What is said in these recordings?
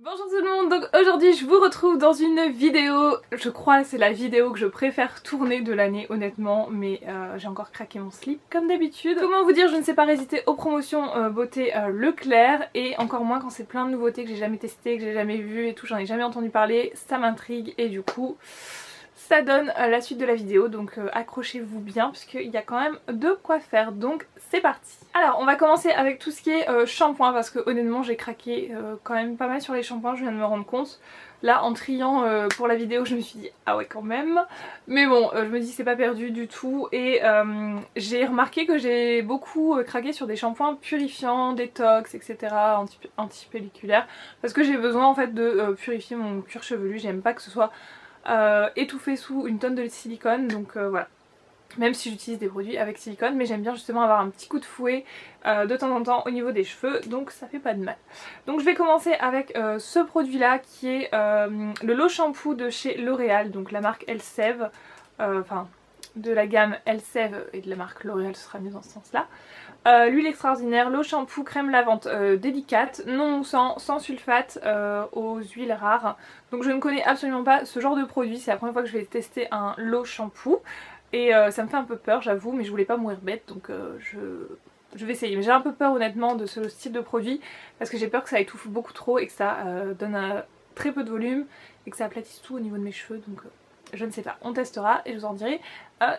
Bonjour tout le monde, donc aujourd'hui je vous retrouve dans une vidéo, je crois que c'est la vidéo que je préfère tourner de l'année honnêtement, mais j'ai encore craqué mon slip comme d'habitude. Comment vous dire, je ne sais pas résister aux promotions beauté Leclerc, et encore moins quand c'est plein de nouveautés que j'ai jamais testées, que j'ai jamais vues et tout, j'en ai jamais entendu parler, ça m'intrigue et du coup ça donne la suite de la vidéo, donc accrochez-vous bien parce qu'il y a quand même de quoi faire, donc c'est parti. Alors on va commencer avec tout ce qui est shampoing parce que honnêtement j'ai craqué quand même pas mal sur les shampoings, je viens de me rendre compte. Là en triant pour la vidéo je me suis dit ah ouais quand même, mais bon je me dis c'est pas perdu du tout, et j'ai remarqué que j'ai beaucoup craqué sur des shampoings purifiants, détox, etc, anti-pelliculaires, parce que j'ai besoin en fait de purifier mon cuir chevelu, j'aime pas que ce soit étouffé sous une tonne de silicone, donc voilà. Même si j'utilise des produits avec silicone, mais j'aime bien justement avoir un petit coup de fouet de temps en temps au niveau des cheveux, donc ça fait pas de mal. Donc je vais commencer avec ce produit là qui est le Low Shampoo de chez L'Oréal, donc la marque Elseve, enfin de la gamme Elseve et de la marque L'Oréal, ce sera mieux dans ce sens là. L'huile extraordinaire, l'eau shampoo crème lavante délicate, non moussant, sans sulfate, aux huiles rares. Donc je ne connais absolument pas ce genre de produit, c'est la première fois que je vais tester un low shampoo. Et ça me fait un peu peur j'avoue, mais je voulais pas mourir bête, donc je vais essayer. Mais j'ai un peu peur honnêtement de ce style de produit, parce que j'ai peur que ça étouffe beaucoup trop et que ça donne très peu de volume et que ça aplatisse tout au niveau de mes cheveux, donc je ne sais pas, on testera et je vous en dirai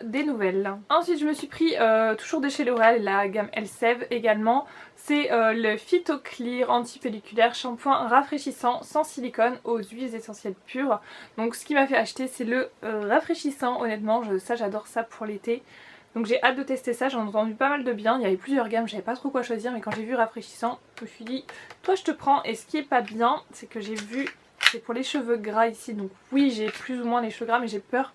des nouvelles. Ensuite je me suis pris toujours de chez L'Oréal, la gamme Elseve également. C'est le Phytoclear anti-pelliculaire shampoing rafraîchissant sans silicone aux huiles essentielles pures. Donc ce qui m'a fait acheter c'est le rafraîchissant, honnêtement ça j'adore ça pour l'été. Donc j'ai hâte de tester ça, j'en ai entendu pas mal de bien, il y avait plusieurs gammes, je savais pas trop quoi choisir, mais quand j'ai vu rafraîchissant, je me suis dit toi je te prends. Et ce qui est pas bien, c'est que j'ai vu, c'est pour les cheveux gras ici, donc oui j'ai plus ou moins les cheveux gras, mais j'ai peur,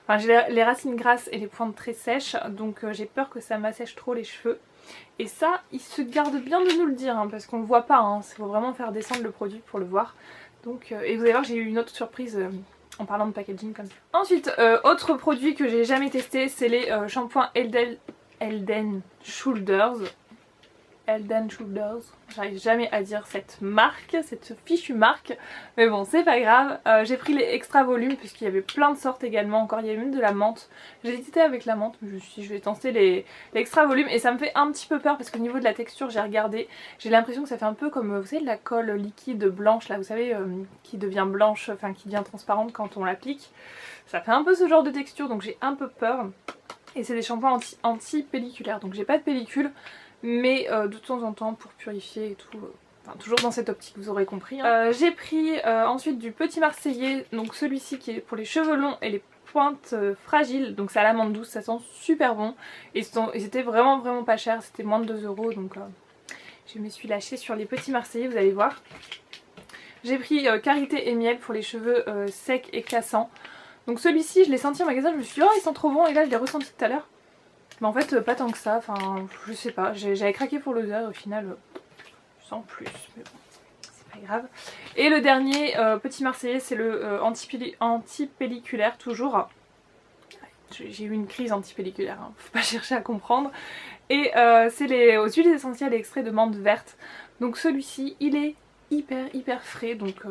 enfin j'ai les racines grasses et les pointes très sèches, donc j'ai peur que ça m'assèche trop les cheveux. Et ça, il se garde bien de nous le dire, hein, parce qu'on le voit pas, hein, il faut vraiment faire descendre le produit pour le voir. Donc, et vous allez voir, j'ai eu une autre surprise en parlant de packaging comme ça. Ensuite, autre produit que j'ai jamais testé, c'est les shampoings Elden Shoulders. Elden Shoulders, j'arrive jamais à dire cette marque, cette fichue marque, mais bon c'est pas grave. J'ai pris les extra volumes puisqu'il y avait plein de sortes également, encore il y avait même de la menthe. J'ai hésité avec la menthe mais je me suis dit je vais tenter les extra volumes, et ça me fait un petit peu peur parce qu'au niveau de la texture j'ai regardé, j'ai l'impression que ça fait un peu comme vous savez de la colle liquide blanche là, vous savez qui devient blanche, enfin qui devient transparente quand on l'applique. Ça fait un peu ce genre de texture, donc j'ai un peu peur. Et c'est des shampoings anti-pelliculaires, donc j'ai pas de pellicule, mais de temps en temps pour purifier et tout, enfin toujours dans cette optique, vous aurez compris, hein. J'ai pris ensuite du Petit Marseillais, donc celui-ci qui est pour les cheveux longs et les pointes fragiles, donc c'est à l'amande douce, ça sent super bon, et c'était vraiment pas cher, c'était moins de 2 €, donc je me suis lâchée sur les Petits Marseillais, vous allez voir. J'ai pris Karité et Miel pour les cheveux secs et cassants. Donc celui-ci je l'ai senti en magasin, je me suis dit oh il sent trop bon, et là je l'ai ressenti tout à l'heure. Mais en fait pas tant que ça, enfin je sais pas, j'avais craqué pour l'odeur, au final sans plus, mais bon c'est pas grave. Et le dernier Petit Marseillais, c'est le anti-pelliculaire toujours. J'ai eu une crise anti-pelliculaire, hein, faut pas chercher à comprendre. Et c'est les aux huiles essentielles et extraits de menthe verte. Donc celui-ci il est hyper frais, donc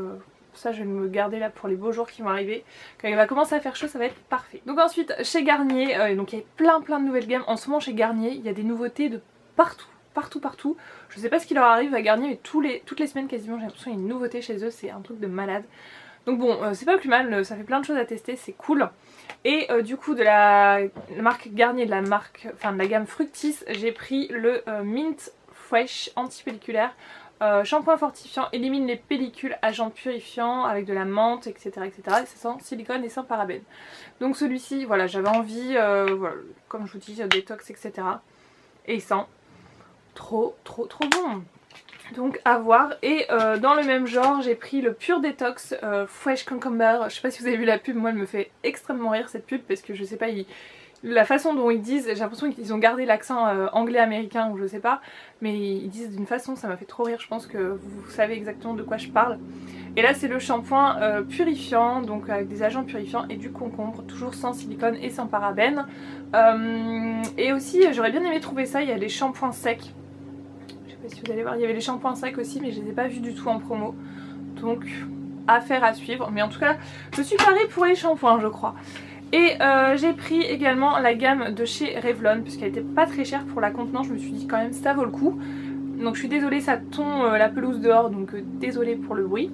ça je vais me garder là pour les beaux jours qui vont arriver. Quand il va commencer à faire chaud ça va être parfait. Donc ensuite chez Garnier, donc il y a plein de nouvelles gammes. En ce moment chez Garnier il y a des nouveautés de partout. Je sais pas ce qui leur arrive à Garnier, mais toutes les semaines quasiment j'ai l'impression qu'il y a une nouveauté chez eux, c'est un truc de malade. Donc bon c'est pas plus mal, ça fait plein de choses à tester, c'est cool. Et du coup de la marque Garnier, de la gamme Fructis, j'ai pris le Mint Fresh anti-pelliculaire. Shampoing fortifiant, élimine les pellicules, agent purifiant avec de la menthe, etc. Et c'est sans silicone et sans parabènes. Donc celui-ci, voilà, j'avais envie, voilà, comme je vous dis, détox, etc. Et il sent trop bon. Donc à voir. Et dans le même genre j'ai pris le Pure Detox Fresh Cucumber. Je sais pas si vous avez vu la pub, moi elle me fait extrêmement rire cette pub, parce que je sais pas, la façon dont ils disent, j'ai l'impression qu'ils ont gardé l'accent anglais-américain ou je sais pas, mais ils disent d'une façon, ça m'a fait trop rire, je pense que vous savez exactement de quoi je parle. Et là c'est le shampoing purifiant, donc avec des agents purifiants et du concombre, toujours sans silicone et sans parabènes. Et aussi j'aurais bien aimé trouver ça, il y a les shampoings secs. Je sais pas si vous allez voir, il y avait les shampoings secs aussi mais je les ai pas vus du tout en promo. donc affaire à suivre. Mais en tout cas je suis parée pour les shampoings je crois. Et j'ai pris également la gamme de chez Revlon puisqu'elle était pas très chère pour la contenance. Je me suis dit quand même ça vaut le coup. Donc je suis désolée, ça tond la pelouse dehors, donc désolée pour le bruit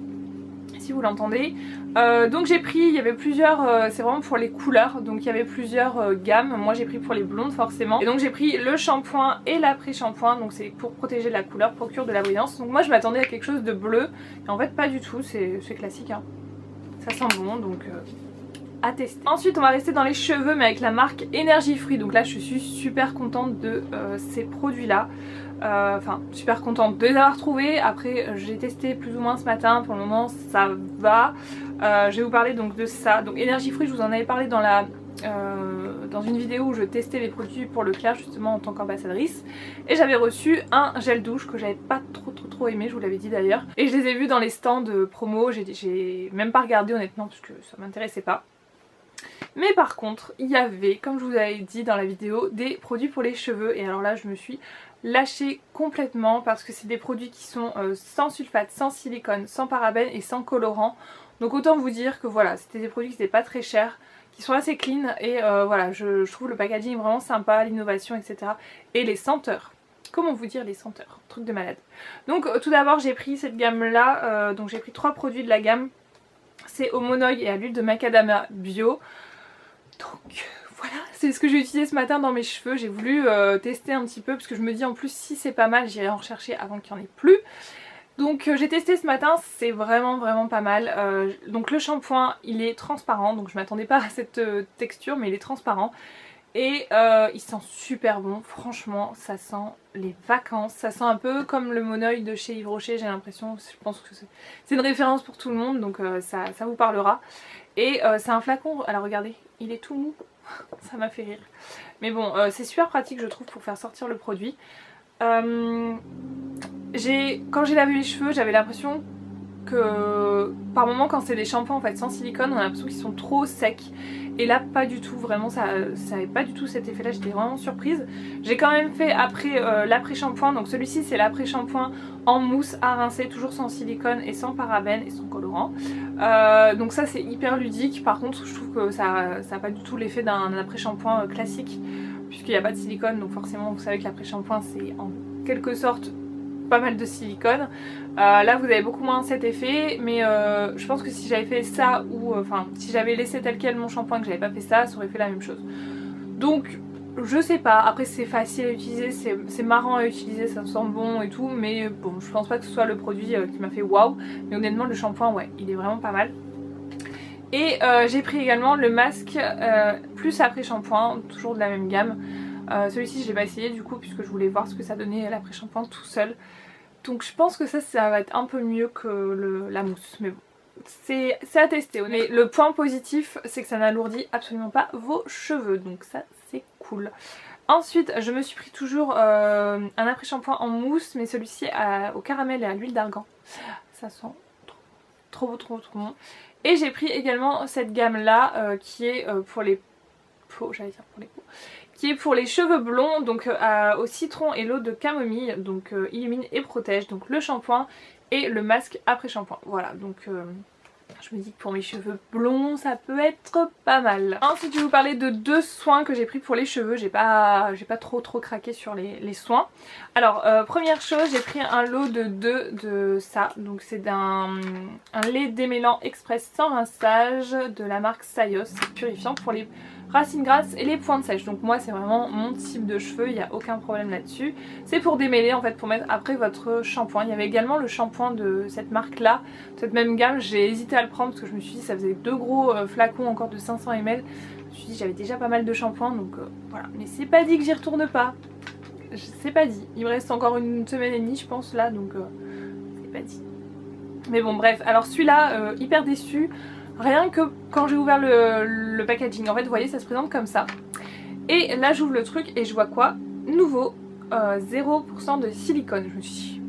si vous l'entendez. Donc j'ai pris, il y avait plusieurs, c'est vraiment pour les couleurs, donc il y avait plusieurs gammes. Moi j'ai pris pour les blondes forcément. Et donc j'ai pris le shampoing et l'après-shampoing, donc c'est pour protéger la couleur, procure de la brillance. Donc moi je m'attendais à quelque chose de bleu, et en fait pas du tout, c'est classique hein. Ça sent bon donc à tester. Ensuite on va rester dans les cheveux mais avec la marque Énergie Fruit. Donc là je suis super contente de ces produits là. Enfin super contente de les avoir trouvés. Après j'ai testé plus ou moins ce matin, pour le moment ça va. Je vais vous parler donc de ça. Donc Énergie Fruit, je vous en avais parlé dans dans une vidéo où je testais les produits pour le clair justement en tant qu'ambassadrice. Et j'avais reçu un gel douche que j'avais pas trop aimé, je vous l'avais dit d'ailleurs. Et je les ai vus dans les stands de promo, j'ai même pas regardé honnêtement parce que ça m'intéressait pas. Mais par contre il y avait, comme je vous avais dit dans la vidéo, des produits pour les cheveux. Et alors là je me suis lâchée complètement parce que c'est des produits qui sont sans sulfate, sans silicone, sans parabènes et sans colorant. Donc autant vous dire que voilà, c'était des produits qui n'étaient pas très chers, qui sont assez clean. Et voilà, je trouve le packaging vraiment sympa, l'innovation etc. Et les senteurs. Comment vous dire les senteurs, truc de malade. Donc tout d'abord j'ai pris cette gamme là, donc j'ai pris 3 produits de la gamme. C'est au monoï et à l'huile de macadamia bio. Donc voilà, c'est ce que j'ai utilisé ce matin dans mes cheveux. J'ai voulu tester un petit peu parce que je me dis en plus si c'est pas mal j'irai en rechercher avant qu'il n'y en ait plus. Donc j'ai testé ce matin, c'est vraiment pas mal. Donc le shampoing il est transparent, donc je m'attendais pas à cette texture mais il est transparent. Et il sent super bon, franchement ça sent les vacances, ça sent un peu comme le monoï de chez Yves Rocher, j'ai l'impression, je pense que c'est une référence pour tout le monde donc ça vous parlera. Et c'est un flacon, alors regardez, il est tout mou, ça m'a fait rire. Mais bon, c'est super pratique je trouve pour faire sortir le produit. Quand j'ai lavé les cheveux j'avais l'impression que par moment quand c'est des shampoings en fait sans silicone on a l'impression qu'ils sont trop secs. Et là pas du tout, vraiment ça avait pas du tout cet effet là, j'étais vraiment surprise. J'ai quand même fait après l'après-shampoing, donc celui-ci c'est l'après-shampoing en mousse à rincer, toujours sans silicone et sans parabènes et sans colorant. Donc ça c'est hyper ludique, par contre je trouve que ça n'a pas du tout l'effet d'un après-shampoing classique puisqu'il n'y a pas de silicone, donc forcément vous savez que l'après-shampoing c'est en quelque sorte pas mal de silicone. Là vous avez beaucoup moins cet effet, mais je pense que si j'avais fait ça ou enfin si j'avais laissé tel quel mon shampoing, que j'avais pas fait ça aurait fait la même chose. Donc je sais pas, après c'est facile à utiliser, c'est marrant à utiliser, ça sent bon et tout, mais bon je pense pas que ce soit le produit qui m'a fait waouh, mais honnêtement le shampoing ouais il est vraiment pas mal. Et j'ai pris également le masque plus après shampoing, toujours de la même gamme. Celui-ci je l'ai pas essayé du coup puisque je voulais voir ce que ça donnait l'après-shampoing tout seul. Donc je pense que ça va être un peu mieux que la mousse. Mais bon, c'est à tester. Mais le point positif c'est que ça n'alourdit absolument pas vos cheveux. Donc ça c'est cool. Ensuite je me suis pris toujours un après-shampoing en mousse. Mais celui-ci au caramel et à l'huile d'argan. Ça sent trop bon. Et j'ai pris également cette gamme là qui est pour les peaux, j'allais dire pour les peaux, qui est pour les cheveux blonds, donc au citron et l'eau de camomille, donc illumine et protège, donc le shampoing et le masque après shampoing. Voilà, donc je me dis que pour mes cheveux blonds ça peut être pas mal. Ensuite je vais vous parler de 2 soins que j'ai pris pour les cheveux. J'ai pas trop craqué sur les soins. Alors première chose, j'ai pris un lot de 2 de ça. Donc c'est un lait démêlant express sans rinçage de la marque Sayos, purifiant pour les racines grasses et les pointes sèches. Donc moi c'est vraiment mon type de cheveux, il n'y a aucun problème là-dessus. C'est pour démêler en fait, pour mettre après votre shampoing. Il y avait également le shampoing de cette marque là, cette même gamme. J'ai hésité à le prendre parce que je me suis dit ça faisait 2 gros flacons encore de 500 ml. Je me suis dit j'avais déjà pas mal de shampoing donc voilà. Mais c'est pas dit que j'y retourne pas. C'est pas dit. Il me reste encore une semaine et demie je pense là donc c'est pas dit. Mais bon bref, alors celui-là hyper déçue. Rien que quand j'ai ouvert le packaging, en fait vous voyez ça se présente comme ça. Et là j'ouvre le truc et je vois quoi? Nouveau, 0% de silicone. Je me suis dit,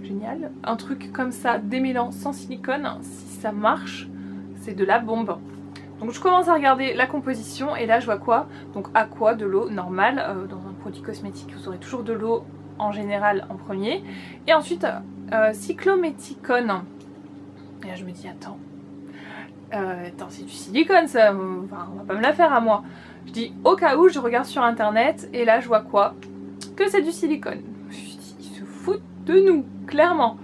génial, un truc comme ça démêlant sans silicone, si ça marche, c'est de la bombe. Donc je commence à regarder la composition et là je vois quoi? Donc aqua, de l'eau normale, dans un produit cosmétique vous aurez toujours de l'eau en général en premier. Et ensuite cyclométicone. Et là je me dis attends, c'est du silicone ça, enfin, on va pas me la faire à moi. Je dis au cas où, je regarde sur internet et là je vois quoi? Que c'est du silicone. Je me suis dit ils se foutent de nous, clairement.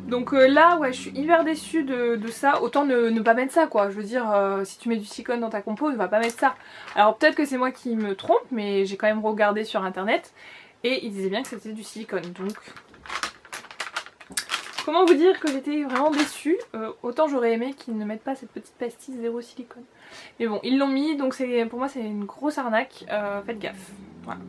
Donc là ouais, je suis hyper déçue de ça. Autant ne pas mettre ça quoi. Je veux dire, si tu mets du silicone dans ta compo, ne va pas mettre ça. Alors peut-être que c'est moi qui me trompe, mais j'ai quand même regardé sur internet et ils disaient bien que c'était du silicone. Donc comment vous dire que j'étais vraiment déçue. Autant j'aurais aimé qu'ils ne mettent pas cette petite pastille zéro silicone. Mais bon, ils l'ont mis, donc pour moi c'est une grosse arnaque. Faites gaffe. Voilà.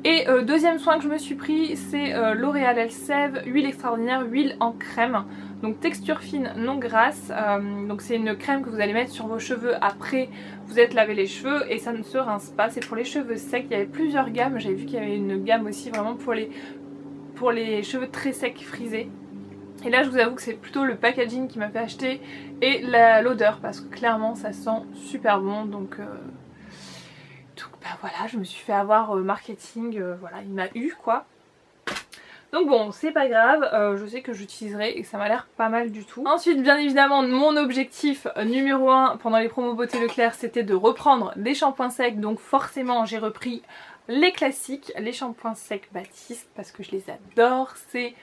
Et deuxième soin que je me suis pris, c'est L'Oréal Elseve, huile extraordinaire, huile en crème. Donc texture fine, non grasse. Donc c'est une crème que vous allez mettre sur vos cheveux après vous êtes lavé les cheveux et ça ne se rince pas. C'est pour les cheveux secs, il y avait plusieurs gammes. J'avais vu qu'il y avait une gamme aussi vraiment pour les cheveux très secs, frisés. Et là je vous avoue que c'est plutôt le packaging qui m'a fait acheter et l'odeur parce que clairement ça sent super bon. Donc bah voilà, je me suis fait avoir marketing, voilà, il m'a eu quoi. Donc bon, c'est pas grave, je sais que j'utiliserai et que ça m'a l'air pas mal du tout. Ensuite, bien évidemment, mon objectif numéro 1 pendant les promos Beauté Leclerc, c'était de reprendre des shampoings secs. Donc forcément, j'ai repris les classiques, les shampoings secs Batiste, parce que je les adore. C'est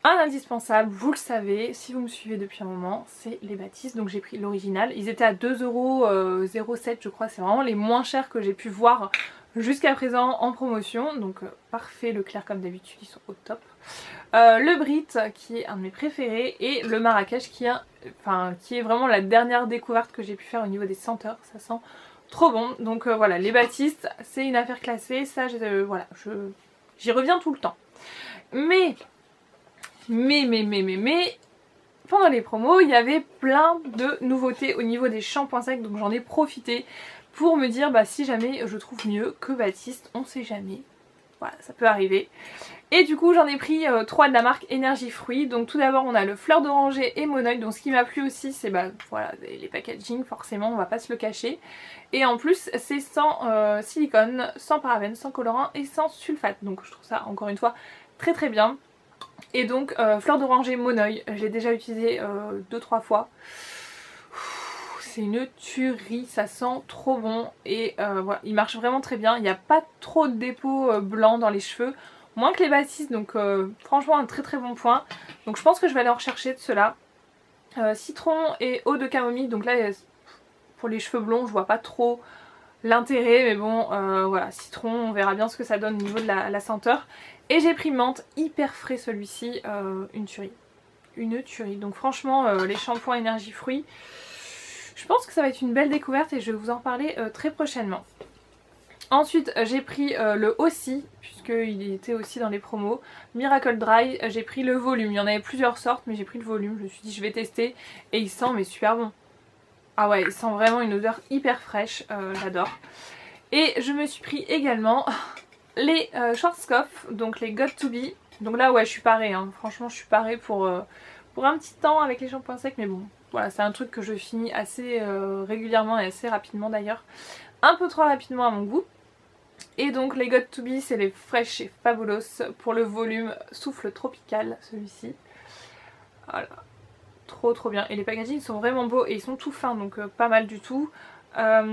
un indispensable, vous le savez, si vous me suivez depuis un moment, c'est les Batiste. Donc j'ai pris l'original, ils étaient à 2,07€ je crois, c'est vraiment les moins chers que j'ai pu voir jusqu'à présent en promotion. Donc parfait, Leclerc comme d'habitude, ils sont au top. Le Brit qui est un de mes préférés et le Marrakech qui est vraiment la dernière découverte que j'ai pu faire au niveau des senteurs, ça sent trop bon. Donc voilà, les Batiste c'est une affaire classée, ça voilà, j'y reviens tout le temps. Mais pendant les promos il y avait plein de nouveautés au niveau des shampoings secs, donc j'en ai profité pour me dire bah si jamais je trouve mieux que Batiste, on sait jamais, voilà, ça peut arriver. Et du coup j'en ai pris 3 de la marque Énergie Fruits. Donc tout d'abord on a le fleur d'oranger et monoï. Donc ce qui m'a plu aussi c'est bah voilà, les packaging, forcément on va pas se le cacher. Et en plus c'est sans silicone, sans parabènes, sans colorant et sans sulfate. Donc je trouve ça encore une fois très très bien. Et donc fleur d'oranger monoï, je l'ai déjà utilisé 2-3 fois. C'est une tuerie, ça sent trop bon et voilà, il marche vraiment très bien. Il n'y a pas trop de dépôts blancs dans les cheveux, moins que les Batiste, donc franchement un très très bon point. Donc je pense que je vais aller en rechercher de ceux-là. Citron et eau de camomille, donc là pour les cheveux blonds je vois pas trop l'intérêt, mais bon voilà, citron, on verra bien ce que ça donne au niveau de la senteur. Et j'ai pris menthe, hyper frais celui-ci, une tuerie. Une tuerie. Donc franchement les shampoings Énergie Fruits, je pense que ça va être une belle découverte et je vais vous en parler très prochainement. Ensuite j'ai pris le Aussi, puisqu'il était aussi dans les promos, Miracle Dry. J'ai pris le volume, il y en avait plusieurs sortes mais j'ai pris le volume, je me suis dit je vais tester et il sent mais super bon. Ah ouais, il sent vraiment une odeur hyper fraîche, j'adore. Et je me suis pris également les Schwarzkopf, donc les Got To Be. Donc là ouais je suis parée, hein. Franchement je suis parée pour un petit temps avec les shampoings secs, mais bon voilà, c'est un truc que je finis assez régulièrement et assez rapidement d'ailleurs. Un peu trop rapidement à mon goût. Et donc les Got To Be c'est les Fresh et Fabulous pour le volume souffle tropical, celui-ci. Voilà, trop bien. Et les packaging sont vraiment beaux et ils sont tout fins, donc pas mal du tout. Bah,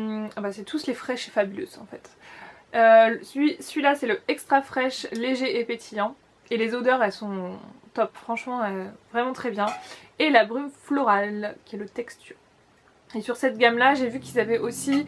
c'est tous les Fresh et Fabulous en fait. Celui-là c'est le extra fraîche, léger et pétillant. Et les odeurs elles sont top, franchement vraiment très bien. Et la brume florale qui est le texture. Et sur cette gamme là j'ai vu qu'ils avaient aussi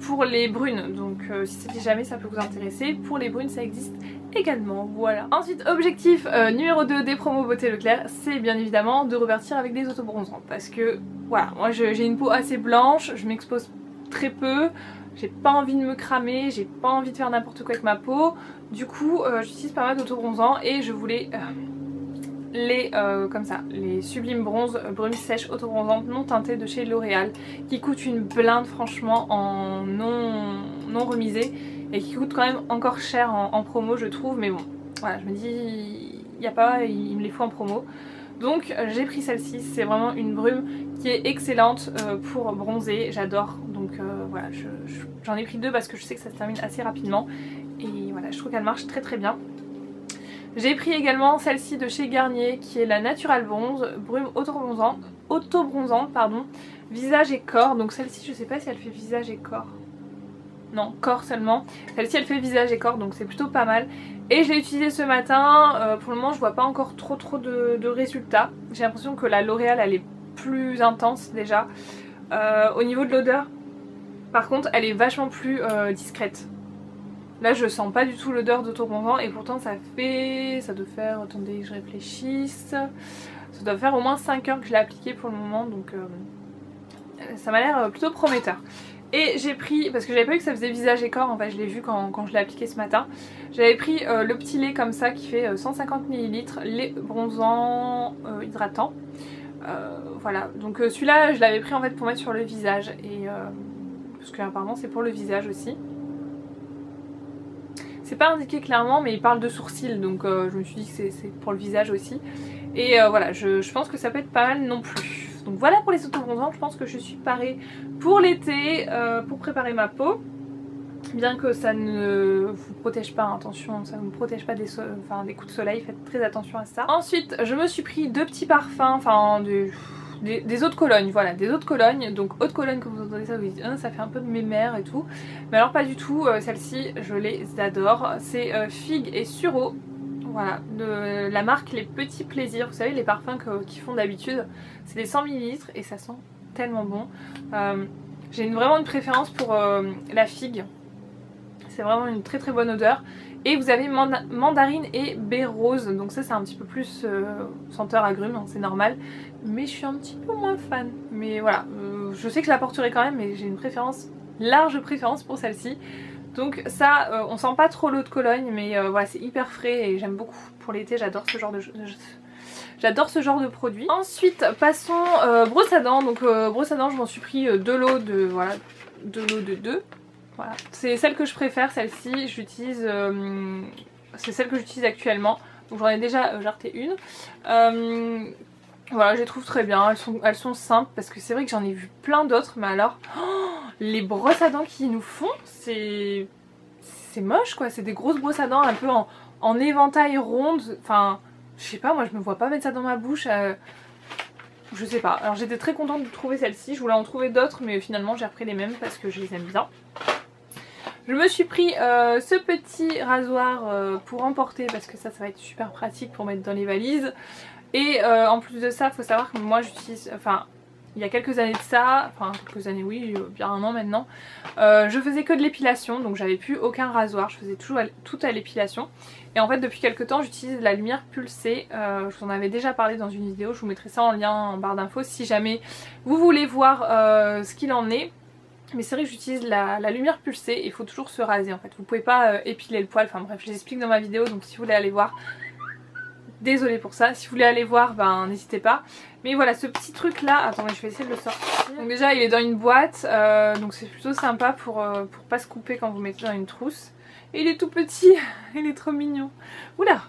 pour les brunes. Donc si jamais ça peut vous intéresser, pour les brunes ça existe également, voilà. Ensuite objectif numéro 2 des promos Beauté Leclerc, c'est bien évidemment de repartir avec des autobronzants. Parce que voilà, moi j'ai une peau assez blanche, je m'expose très peu. J'ai pas envie de me cramer, j'ai pas envie de faire n'importe quoi avec ma peau. Du coup j'utilise pas mal d'autobronzants et je voulais comme ça, les Sublime Bronze brume sèche autobronzante non teintée de chez L'Oréal, qui coûte une blinde franchement en non remisé et qui coûte quand même encore cher en promo je trouve, mais bon voilà, je me dis il n'y a pas, il me les faut en promo. Donc j'ai pris celle-ci, c'est vraiment une brume qui est excellente pour bronzer, j'adore. Donc voilà, j'en ai pris 2 parce que je sais que ça se termine assez rapidement. Et voilà, je trouve qu'elle marche très très bien. J'ai pris également celle-ci de chez Garnier qui est la Natural Bronze, brume autobronzante auto-bronzante, pardon, visage et corps. Donc celle-ci, je sais pas si elle fait visage et corps. Non, corps seulement. Celle-ci, elle fait visage et corps, donc c'est plutôt pas mal. Et je l'ai utilisée ce matin. Pour le moment, je vois pas encore trop de résultats. J'ai l'impression que la L'Oréal, elle est plus intense déjà. Au niveau de l'odeur, par contre, elle est vachement plus discrète. Là, je sens pas du tout l'odeur d'auto-bronzant et pourtant ça doit faire, attendez que je réfléchisse, ça doit faire au moins 5 heures que je l'ai appliqué pour le moment, donc ça m'a l'air plutôt prometteur. Et j'ai pris, parce que j'avais pas vu que ça faisait visage et corps, en fait je l'ai vu quand je l'ai appliqué ce matin. J'avais pris le petit lait comme ça qui fait 150 ml, lait bronzant hydratant. Voilà, donc celui-là je l'avais pris en fait pour mettre sur le visage, et parce que apparemment c'est pour le visage aussi. C'est pas indiqué clairement mais il parle de sourcils, donc je me suis dit que c'est pour le visage aussi. Et voilà, je pense que ça peut être pas mal non plus. Donc voilà pour les auto-bronzants, je pense que je suis parée pour l'été, pour préparer ma peau. Bien que ça ne vous protège pas, attention, ça ne vous protège pas des coups de soleil, faites très attention à ça. Ensuite, je me suis pris 2 petits parfums, enfin des eaux de Cologne, voilà, des eaux de Cologne. Donc eau de Cologne, quand vous entendez ça, vous dites ça fait un peu de mémère et tout. Mais alors pas du tout, celles-ci je les adore. C'est figue et sureau, voilà, de la marque Les Petits Plaisirs. Vous savez, les parfums qu'ils font d'habitude, c'est des 100 ml et ça sent tellement bon. J'ai vraiment une préférence pour la figue. C'est vraiment une très bonne odeur. Et vous avez mandarine et baie rose. Donc ça c'est un petit peu plus senteur agrumes, hein, c'est normal. Mais je suis un petit peu moins fan. Mais voilà, je sais que je la porterai quand même, mais j'ai une large préférence pour celle-ci. Donc ça, on sent pas trop l'eau de Cologne, mais voilà, c'est hyper frais et j'aime beaucoup. Pour l'été, j'adore ce genre de produit. Ensuite, passons brosse à dents. Donc brosse à dents, je m'en suis pris de l'eau de 2. Voilà. C'est celle que je préfère, celle-ci, j'utilise, c'est celle que j'utilise actuellement. Donc j'en ai déjà jarté une. Voilà, je les trouve très bien, elles sont simples parce que c'est vrai que j'en ai vu plein d'autres, mais alors les brosses à dents qu'ils nous font, c'est moche quoi, c'est des grosses brosses à dents un peu en éventail ronde, enfin je sais pas, moi je me vois pas mettre ça dans ma bouche. Je sais pas, alors j'étais très contente de trouver celle-ci, je voulais en trouver d'autres mais finalement j'ai repris les mêmes parce que je les aime bien. Je me suis pris ce petit rasoir pour emporter parce que ça va être super pratique pour mettre dans les valises. Et en plus de ça, il faut savoir que moi j'utilise, enfin il y a quelques années de ça, enfin quelques années oui, bien un an maintenant, je faisais que de l'épilation, donc j'avais plus aucun rasoir, je faisais toujours tout à l'épilation. Et en fait depuis quelques temps j'utilise la lumière pulsée, je vous en avais déjà parlé dans une vidéo, je vous mettrai ça en lien en barre d'infos si jamais vous voulez voir ce qu'il en est. Mais c'est vrai que j'utilise la lumière pulsée et il faut toujours se raser en fait. Vous pouvez pas épiler le poil, enfin bref je les explique dans ma vidéo, donc si vous voulez aller voir, désolée pour ça, si vous voulez aller voir, ben n'hésitez pas. Mais voilà, ce petit truc là, attendez je vais essayer de le sortir. Donc déjà il est dans une boîte, donc c'est plutôt sympa pour pas se couper quand vous mettez dans une trousse. Et il est tout petit, il est trop mignon. Oula,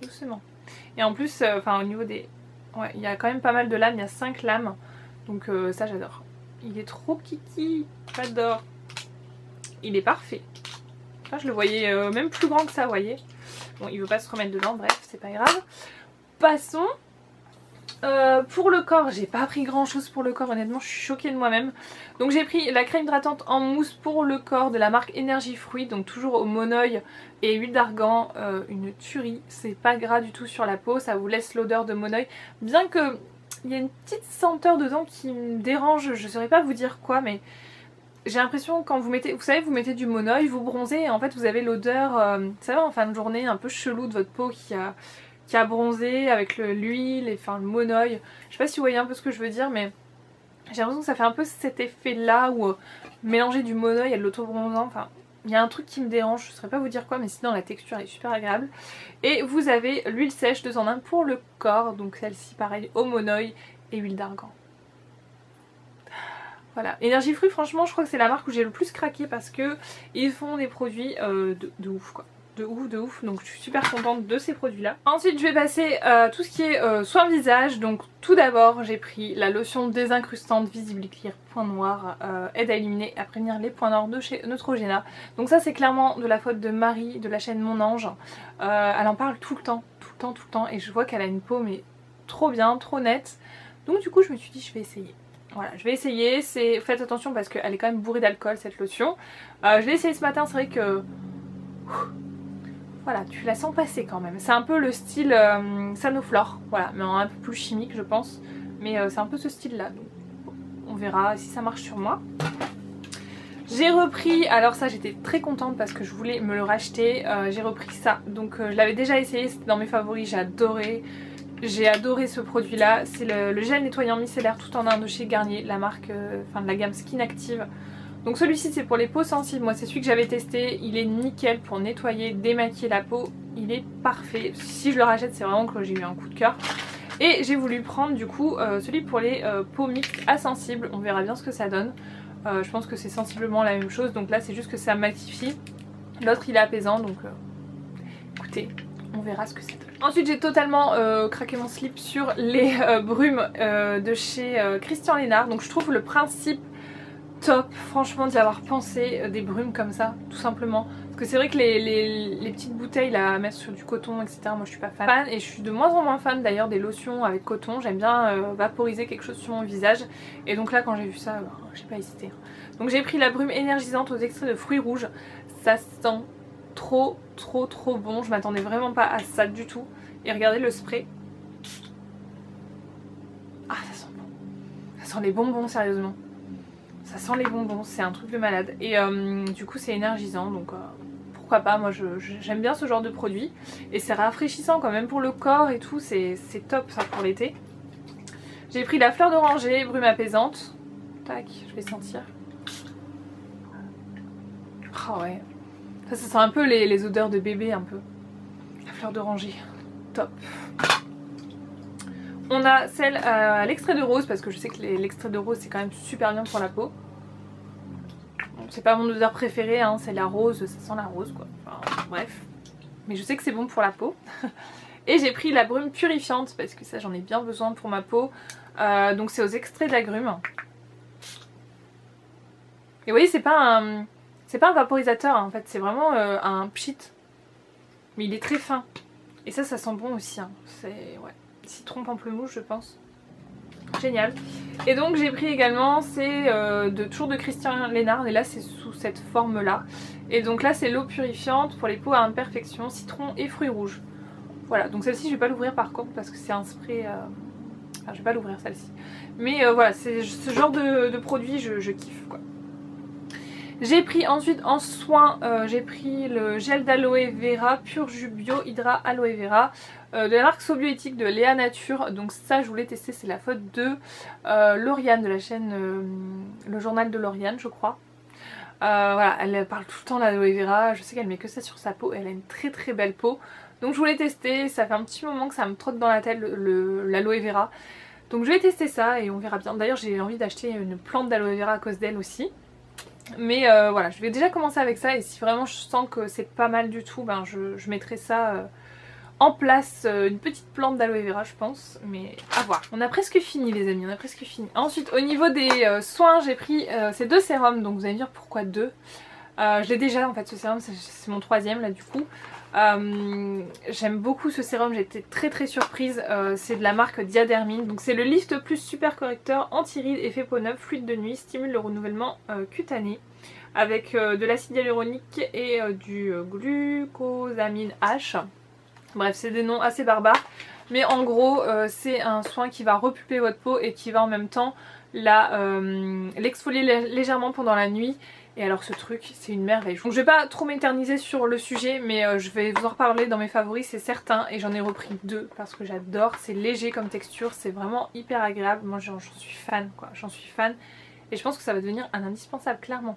doucement. Et en plus, enfin au niveau des... Ouais, il y a quand même pas mal de lames, il y a 5 lames, donc ça j'adore. Il est trop kiki, j'adore. Il est parfait. Là, je le voyais même plus grand que ça, vous voyez. Bon, il veut pas se remettre dedans, bref, c'est pas grave. Passons. Pour le corps, j'ai pas pris grand chose pour le corps, honnêtement, je suis choquée de moi-même. Donc j'ai pris la crème hydratante en mousse pour le corps de la marque Énergie Fruit, donc toujours au monoeil et huile d'argan, une tuerie. C'est pas gras du tout sur la peau, ça vous laisse l'odeur de monoeil, bien que... il y a une petite senteur dedans qui me dérange, je saurais pas vous dire quoi, mais j'ai l'impression quand vous mettez, vous savez, vous mettez du monoeil, vous bronzez et en fait vous avez l'odeur, vous savez, en fin de journée un peu chelou de votre peau qui a bronzé avec l'huile et enfin le monoeil. Je sais pas si vous voyez un peu ce que je veux dire, mais j'ai l'impression que ça fait un peu cet effet là où mélanger du monoeil et de l'auto-bronzant, enfin... il y a un truc qui me dérange, je ne saurais pas vous dire quoi, mais sinon la texture est super agréable. Et vous avez l'huile sèche 2 en 1 pour le corps, donc celle-ci pareil au monoeil et huile d'argan. Voilà, Énergie Fruit franchement je crois que c'est la marque où j'ai le plus craqué parce que ils font des produits de ouf quoi. De ouf, donc je suis super contente de ces produits là. Ensuite je vais passer tout ce qui est soin visage. Donc tout d'abord j'ai pris la lotion désincrustante Visible Clear point noir, aide à éliminer et à prévenir les points noirs de chez Neutrogena. Donc ça c'est clairement de la faute de Marie de la chaîne Mon Ange. Elle en parle tout le temps et je vois qu'elle a une peau mais trop bien, trop nette. Donc du coup je me suis dit je vais essayer. Voilà, je vais essayer, faites attention parce qu'elle est quand même bourrée d'alcool cette lotion. Je l'ai essayé ce matin, c'est vrai que... Voilà, tu la sens passer quand même. C'est un peu le style Sanoflore, voilà, mais un peu plus chimique je pense. Mais c'est un peu ce style là, donc on verra si ça marche sur moi. J'ai repris, alors ça j'étais très contente parce que je voulais me le racheter, j'ai repris ça. Donc je l'avais déjà essayé, c'était dans mes favoris, j'ai adoré. J'ai adoré ce produit là, c'est le gel nettoyant micellaire tout en un de chez Garnier, la marque, enfin de la gamme Skin Active. Donc celui-ci c'est pour les peaux sensibles, moi c'est celui que j'avais testé, il est nickel pour nettoyer, démaquiller la peau, il est parfait. Si je le rachète c'est vraiment que j'ai eu un coup de cœur. Et j'ai voulu prendre du coup celui pour les peaux mixtes à sensibles, on verra bien ce que ça donne. Je pense que c'est sensiblement la même chose, donc là c'est juste que ça matifie. L'autre il est apaisant, donc écoutez, on verra ce que c'est. Ensuite j'ai totalement craqué mon slip sur les brumes de chez Christian Lénard. Donc je trouve le principe top, franchement, d'y avoir pensé, des brumes comme ça, tout simplement. Parce que c'est vrai que les petites bouteilles là, à mettre sur du coton, etc. Moi je suis pas fan. Et je suis de moins en moins fan d'ailleurs des lotions avec coton. J'aime bien vaporiser quelque chose sur mon visage. Et donc là quand j'ai vu ça, j'ai pas hésité. Donc j'ai pris la brume énergisante aux extraits de fruits rouges. Ça sent trop bon. Je m'attendais vraiment pas à ça du tout. Et regardez le spray. Ah ça sent bon. Ça sent les bonbons sérieusement. Ça sent les bonbons, c'est un truc de malade. Et du coup c'est énergisant, donc pourquoi pas, moi j'aime bien ce genre de produit. Et c'est rafraîchissant quand même pour le corps et tout, c'est top ça pour l'été. J'ai pris la fleur d'oranger, brume apaisante. Tac, je vais sentir. Ah ouais. Ça sent un peu les odeurs de bébé un peu. La fleur d'oranger, top. On a celle à l'extrait de rose, parce que je sais que l'extrait de rose c'est quand même super bien pour la peau. Bon, c'est pas mon odeur préférée, hein, c'est la rose, ça sent la rose quoi. Enfin, bref. Mais je sais que c'est bon pour la peau. Et j'ai pris la brume purifiante, parce que ça j'en ai bien besoin pour ma peau. Donc c'est aux extraits d'agrumes. Et vous voyez c'est pas un vaporisateur hein, en fait, c'est vraiment un pchit. Mais il est très fin. Et ça sent bon aussi, hein. C'est... ouais. Citron pamplemousse je pense. Génial. Et donc j'ai pris également, c'est toujours de Christian Lénard, et là c'est sous cette forme là. Et donc là c'est l'eau purifiante pour les peaux à imperfection, citron et fruits rouges. Voilà, donc celle-ci je vais pas l'ouvrir par contre parce que c'est un spray... Enfin je vais pas l'ouvrir celle-ci. Mais voilà, c'est ce genre de produit je kiffe quoi. J'ai pris ensuite en soin, j'ai pris le gel d'aloe vera Pur Jus Bio Hydra Aloe Vera de la marque Sobioéthique de Léa Nature. Donc ça je voulais tester, c'est la faute de Lauriane de la chaîne Le Journal de Lauriane je crois. Voilà, elle parle tout le temps d'aloe vera, je sais qu'elle met que ça sur sa peau, elle a une très belle peau. Donc je voulais tester, ça fait un petit moment que ça me trotte dans la tête l'aloe vera. Donc je vais tester ça et on verra bien. D'ailleurs j'ai envie d'acheter une plante d'aloe vera à cause d'elle aussi. Mais voilà, je vais déjà commencer avec ça et si vraiment je sens que c'est pas mal du tout, ben je mettrai ça en place, une petite plante d'aloe vera je pense, mais à voir. On a presque fini les amis, on a presque fini. Ensuite au niveau des soins j'ai pris ces deux sérums, donc vous allez me dire pourquoi deux. Je l'ai déjà en fait ce sérum, c'est mon troisième là du coup. J'aime beaucoup ce sérum, j'ai été très surprise, c'est de la marque Diadermine. Donc c'est le Lift Plus Super Correcteur Anti-rides effet peau neuve, fluide de nuit, stimule le renouvellement cutané avec de l'acide hyaluronique et du glucosamine H. Bref c'est des noms assez barbares, mais en gros c'est un soin qui va repulper votre peau et qui va en même temps l'exfolier légèrement pendant la nuit. Et alors ce truc c'est une merveille. Donc je vais pas trop m'éterniser sur le sujet, mais je vais vous en reparler dans mes favoris c'est certain. Et j'en ai repris deux parce que j'adore, c'est léger comme texture, c'est vraiment hyper agréable. Moi j'en suis fan quoi, j'en suis fan. Et je pense que ça va devenir un indispensable clairement.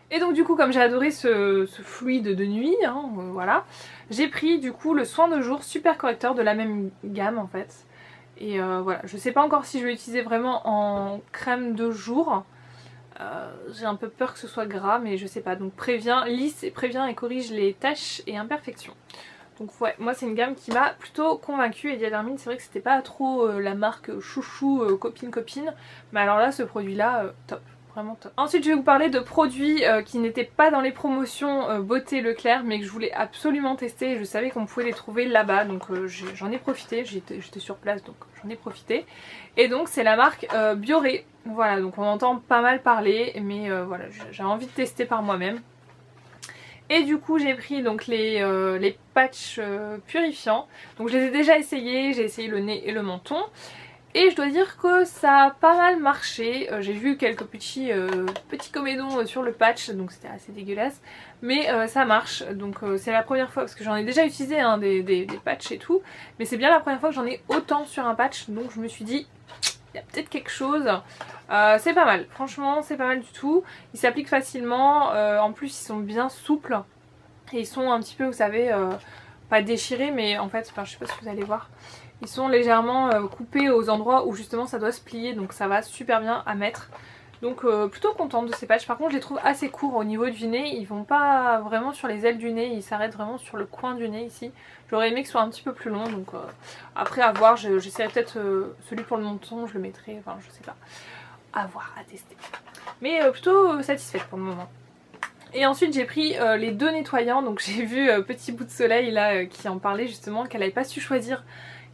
Et donc du coup comme j'ai adoré ce fluide de nuit, hein, voilà, j'ai pris du coup le soin de jour super correcteur de la même gamme en fait. Et voilà, je sais pas encore si je vais l'utiliser vraiment en crème de jour. J'ai un peu peur que ce soit gras mais je sais pas, donc prévient et corrige les taches et imperfections. Donc ouais, moi c'est une gamme qui m'a plutôt convaincue et Diadermine c'est vrai que c'était pas trop la marque chouchou copine, mais alors là ce produit là top, vraiment top. Ensuite je vais vous parler de produits qui n'étaient pas dans les promotions beauté Leclerc mais que je voulais absolument tester et je savais qu'on pouvait les trouver là-bas donc j'en ai profité, j'étais sur place donc j'en ai profité. Et donc c'est la marque Bioré, voilà, donc on entend pas mal parler mais voilà, j'ai envie de tester par moi-même. Et du coup j'ai pris donc les patchs purifiants, donc je les ai déjà essayés, j'ai essayé le nez et le menton. Et je dois dire que ça a pas mal marché, j'ai vu quelques petits comédons sur le patch donc c'était assez dégueulasse. Mais ça marche, donc c'est la première fois, parce que j'en ai déjà utilisé hein, des patchs et tout. Mais c'est bien la première fois que j'en ai autant sur un patch, donc je me suis dit il y a peut-être quelque chose. C'est pas mal, franchement c'est pas mal du tout. Ils s'appliquent facilement, en plus ils sont bien souples. Et ils sont un petit peu, vous savez, pas déchirés mais en fait, enfin, je sais pas si vous allez voir. Ils sont légèrement coupés aux endroits où justement ça doit se plier, donc ça va super bien à mettre. Donc plutôt contente de ces patchs. Par contre je les trouve assez courts au niveau du nez, ils vont pas vraiment sur les ailes du nez, ils s'arrêtent vraiment sur le coin du nez ici. J'aurais aimé que ce soit un petit peu plus long, donc après à voir, j'essaierai peut-être celui pour le menton, je le mettrai, enfin je sais pas. À voir, à tester. Mais plutôt satisfaite pour le moment. Et ensuite j'ai pris les deux nettoyants, donc j'ai vu Petit Bout de Soleil là qui en parlait justement, qu'elle n'avait pas su choisir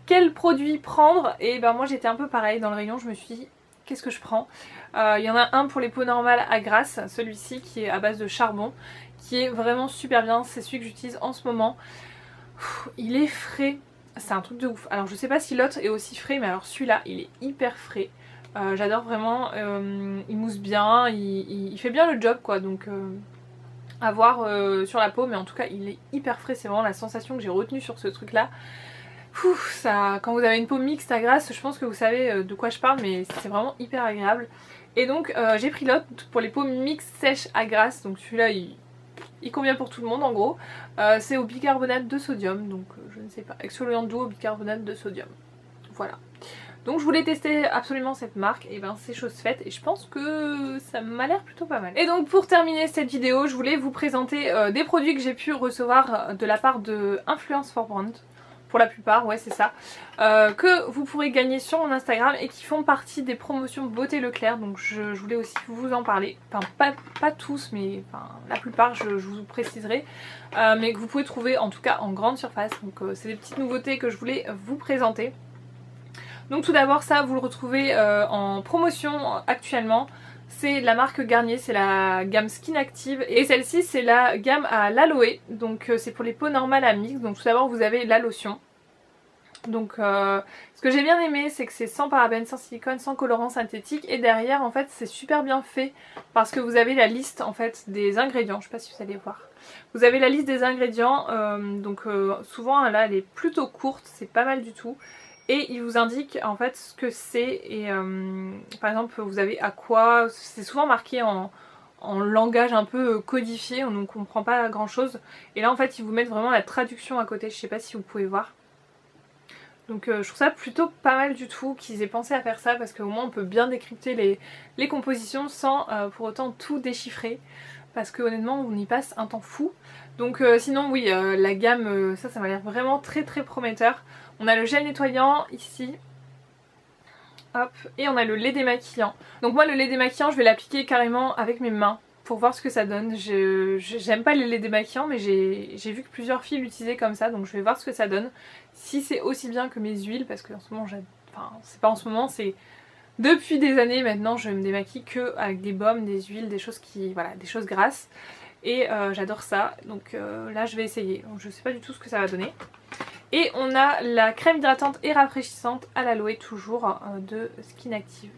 quel produit prendre. Et ben moi j'étais un peu pareil dans le rayon, je me suis dit qu'est-ce que je prends. Il y en a un pour les peaux normales à grasse, celui-ci qui est à base de charbon, qui est vraiment super bien, c'est celui que j'utilise en ce moment. Il est frais, c'est un truc de ouf. Alors je sais pas si l'autre est aussi frais, mais alors celui-là il est hyper frais. J'adore vraiment, il mousse bien, il fait bien le job quoi, donc à voir sur la peau, mais en tout cas il est hyper frais, c'est vraiment la sensation que j'ai retenue sur ce truc là. Ça, quand vous avez une peau mixte à grasse, je pense que vous savez de quoi je parle, mais c'est vraiment hyper agréable. Et donc j'ai pris l'autre pour les peaux mixtes sèches à grasse, donc celui-là il convient pour tout le monde en gros. C'est au bicarbonate de sodium, donc je ne sais pas, exfoliant doux au bicarbonate de sodium. Voilà. Donc je voulais tester absolument cette marque, et ben c'est chose faite et je pense que ça m'a l'air plutôt pas mal. Et donc pour terminer cette vidéo, je voulais vous présenter des produits que j'ai pu recevoir de la part de Influence for Brand. Pour la plupart, ouais c'est ça, que vous pourrez gagner sur mon Instagram et qui font partie des promotions Beauté Leclerc, donc je voulais aussi vous en parler, enfin pas tous mais enfin, la plupart je vous préciserai, mais que vous pouvez trouver en tout cas en grande surface, donc c'est des petites nouveautés que je voulais vous présenter. Donc tout d'abord ça vous le retrouvez en promotion actuellement. C'est la marque Garnier, c'est la gamme Skin Active et celle-ci c'est la gamme à l'aloe, donc c'est pour les peaux normales à mix. Donc tout d'abord vous avez la lotion. Donc ce que j'ai bien aimé c'est que c'est sans parabènes, sans silicone, sans colorant synthétique et derrière en fait c'est super bien fait parce que vous avez la liste en fait des ingrédients, je sais pas si vous allez voir. Vous avez la liste des ingrédients, donc souvent là elle est plutôt courte, c'est pas mal du tout. Et il vous indique en fait ce que c'est et par exemple vous avez à quoi, c'est souvent marqué en langage un peu codifié, on ne comprend pas grand chose. Et là en fait ils vous mettent vraiment la traduction à côté, je sais pas si vous pouvez voir. Donc je trouve ça plutôt pas mal du tout qu'ils aient pensé à faire ça parce qu'au moins on peut bien décrypter les compositions sans pour autant tout déchiffrer. Parce que honnêtement on y passe un temps fou. Donc sinon oui la gamme ça m'a l'air vraiment très prometteur. On a le gel nettoyant ici, hop, et on a le lait démaquillant. Donc moi le lait démaquillant je vais l'appliquer carrément avec mes mains pour voir ce que ça donne. J'aime pas les laits démaquillants mais j'ai vu que plusieurs filles l'utilisaient comme ça, donc je vais voir ce que ça donne. Si c'est aussi bien que mes huiles, parce que en ce moment, enfin c'est pas en ce moment, c'est depuis des années maintenant je me démaquille que avec des baumes, des huiles, des choses qui, voilà, des choses grasses. Et j'adore ça, donc là je vais essayer. Donc, je sais pas du tout ce que ça va donner. Et on a la crème hydratante et rafraîchissante à l'aloe toujours de Skin Active.